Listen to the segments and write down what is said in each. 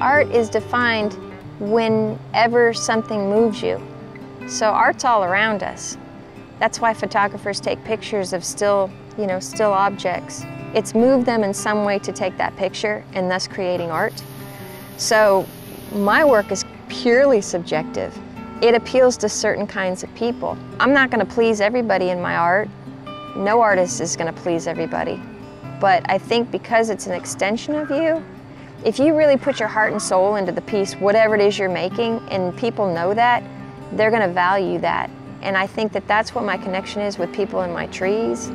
Art is defined whenever something moves you. So art's all around us. That's why photographers take pictures of still objects. It's moved them in some way to take that picture and thus creating art. So my work is purely subjective. It appeals to certain kinds of people. I'm not going to please everybody in my art. No artist is going to please everybody. But I think because it's an extension of you, if you really put your heart and soul into the piece, whatever it is you're making, and people know that, they're going to value that. And I think that that's what my connection is with people in my trees.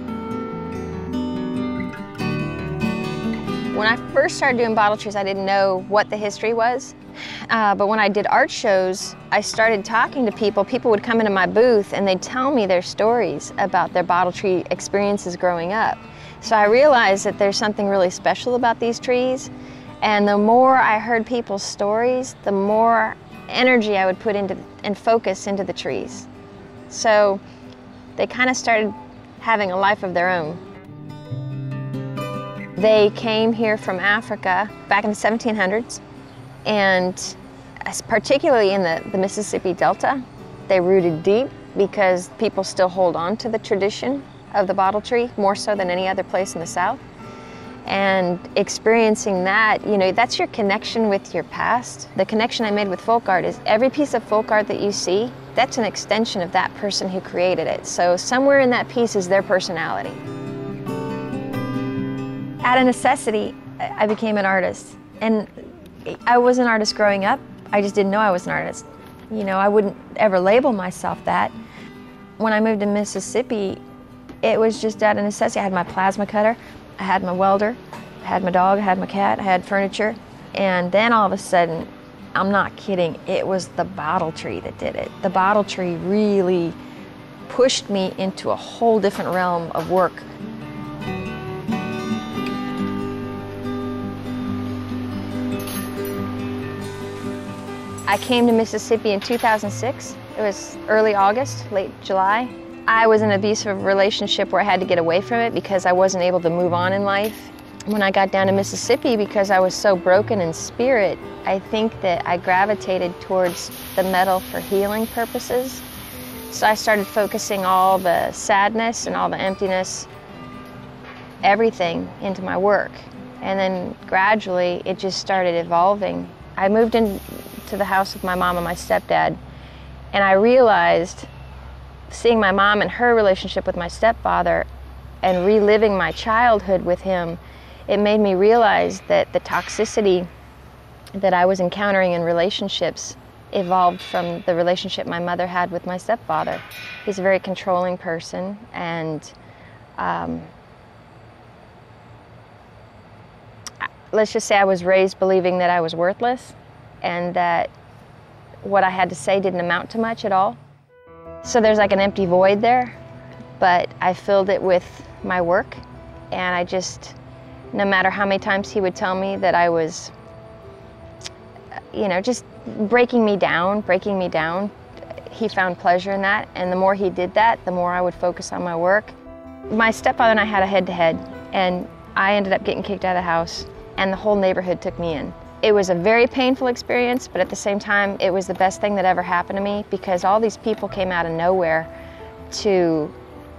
When I first started doing bottle trees, I didn't know what the history was. But when I did art shows, I started talking to people. People would come into my booth and they'd tell me their stories about their bottle tree experiences growing up. So I realized that there's something really special about these trees. And the more I heard people's stories, the more energy I would put into and focus into the trees. So they kind of started having a life of their own. They came here from Africa back in the 1700s, and particularly in the Mississippi Delta, they rooted deep because people still hold on to the tradition of the bottle tree more so than any other place in the South. And experiencing that, that's your connection with your past. The connection I made with folk art is every piece of folk art that you see, that's an extension of that person who created it. So somewhere in that piece is their personality. Out of necessity, I became an artist. And I was an artist growing up. I just didn't know I was an artist. I wouldn't ever label myself that. When I moved to Mississippi, it was just out of necessity. I had my plasma cutter, I had my welder, I had my dog, I had my cat, I had furniture. And then all of a sudden, I'm not kidding, it was the bottle tree that did it. The bottle tree really pushed me into a whole different realm of work. I came to Mississippi in 2006. It was early August, late July. I was in an abusive relationship where I had to get away from it because I wasn't able to move on in life. When I got down to Mississippi, because I was so broken in spirit, I think that I gravitated towards the metal for healing purposes. So I started focusing all the sadness and all the emptiness, everything, into my work. And then gradually it just started evolving. I moved into the house with my mom and my stepdad, and I realized, seeing my mom and her relationship with my stepfather and reliving my childhood with him, it made me realize that the toxicity that I was encountering in relationships evolved from the relationship my mother had with my stepfather. He's a very controlling person, and let's just say I was raised believing that I was worthless and that what I had to say didn't amount to much at all. So there's like an empty void there, but I filled it with my work, and I just, no matter how many times he would tell me that I was, just breaking me down, he found pleasure in that, and the more he did that, the more I would focus on my work. My stepfather and I had a head-to-head, and I ended up getting kicked out of the house, and the whole neighborhood took me in. It was a very painful experience, but at the same time, it was the best thing that ever happened to me because all these people came out of nowhere to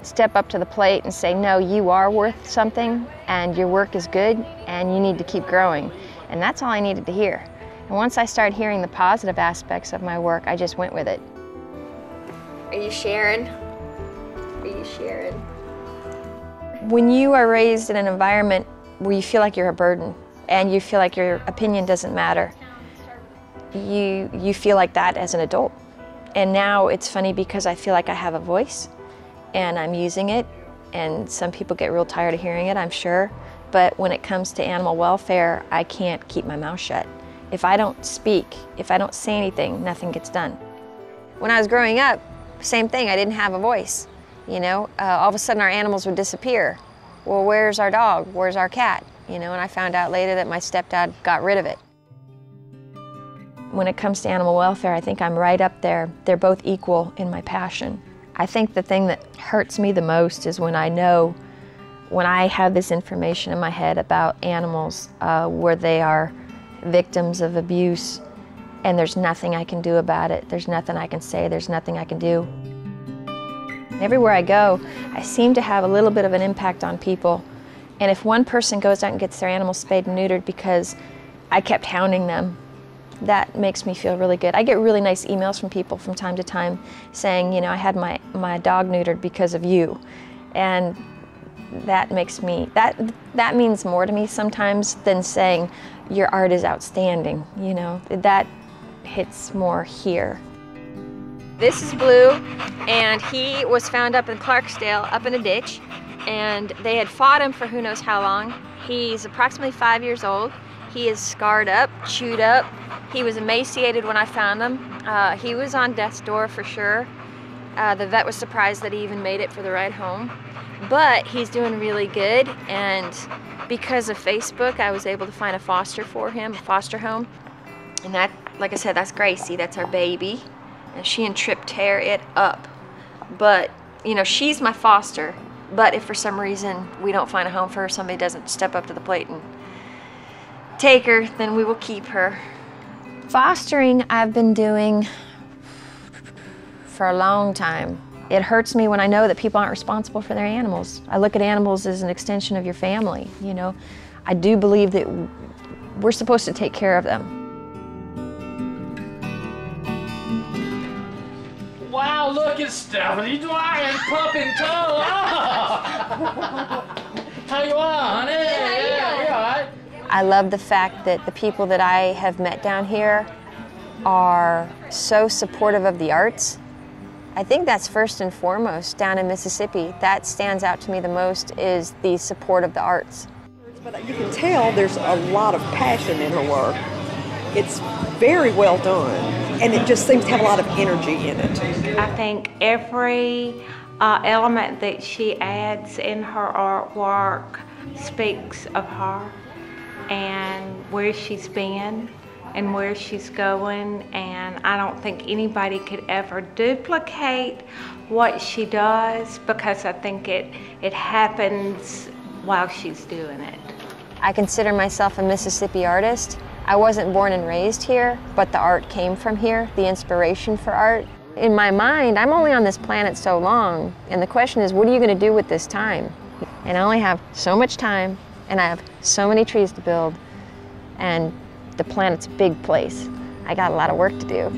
step up to the plate and say, no, you are worth something, and your work is good, and you need to keep growing. And that's all I needed to hear. And once I started hearing the positive aspects of my work, I just went with it. Are you sharing? Are you sharing? When you are raised in an environment where you feel like you're a burden, and you feel like your opinion doesn't matter, you feel like that as an adult. And now it's funny because I feel like I have a voice and I'm using it, and some people get real tired of hearing it, I'm sure, but when it comes to animal welfare, I can't keep my mouth shut. If I don't speak, if I don't say anything, nothing gets done. When I was growing up, same thing, I didn't have a voice. All of a sudden our animals would disappear. Well, where's our dog? Where's our cat? And I found out later that my stepdad got rid of it. When it comes to animal welfare, I think I'm right up there. They're both equal in my passion. I think the thing that hurts me the most is when I have this information in my head about animals where they are victims of abuse, and there's nothing I can do about it. There's nothing I can say, there's nothing I can do. Everywhere I go, I seem to have a little bit of an impact on people. And if one person goes out and gets their animal spayed and neutered because I kept hounding them, that makes me feel really good. I get really nice emails from people from time to time saying, you know, I had my dog neutered because of you. And that makes me, that means more to me sometimes than saying your art is outstanding, you know. That hits more here. This is Blue, and he was found up in Clarksdale, up in a ditch, and they had fought him for who knows how long. He's approximately 5 years old. He is scarred up, chewed up. He was emaciated when I found him. He was on death's door for sure. The vet was surprised that he even made it for the ride home. But he's doing really good, and because of Facebook, I was able to find a foster for him, a foster home. And that, like I said, that's Gracie, that's our baby. And she and Trip tear it up. But, you know, she's my foster. But if for some reason we don't find a home for her, somebody doesn't step up to the plate and take her, then we will keep her. Fostering I've been doing for a long time. It hurts me when I know that people aren't responsible for their animals. I look at animals as an extension of your family, you know. I do believe that we're supposed to take care of them. Wow, look at Stephanie Dwyer, pup and toe. Oh. How you are, honey? Yeah, you all right? I love the fact that the people that I have met down here are so supportive of the arts. I think that's first and foremost down in Mississippi. That stands out to me the most, is the support of the arts. But you can tell there's a lot of passion in her work. It's very well done, and it just seems to have a lot of energy in it. I think every element that she adds in her artwork speaks of her and where she's been and where she's going, and I don't think anybody could ever duplicate what she does, because I think it happens while she's doing it. I consider myself a Mississippi artist. I wasn't born and raised here, but the art came from here, the inspiration for art. In my mind, I'm only on this planet so long, and the question is, what are you going to do with this time? And I only have so much time, and I have so many trees to build, and the planet's a big place. I got a lot of work to do.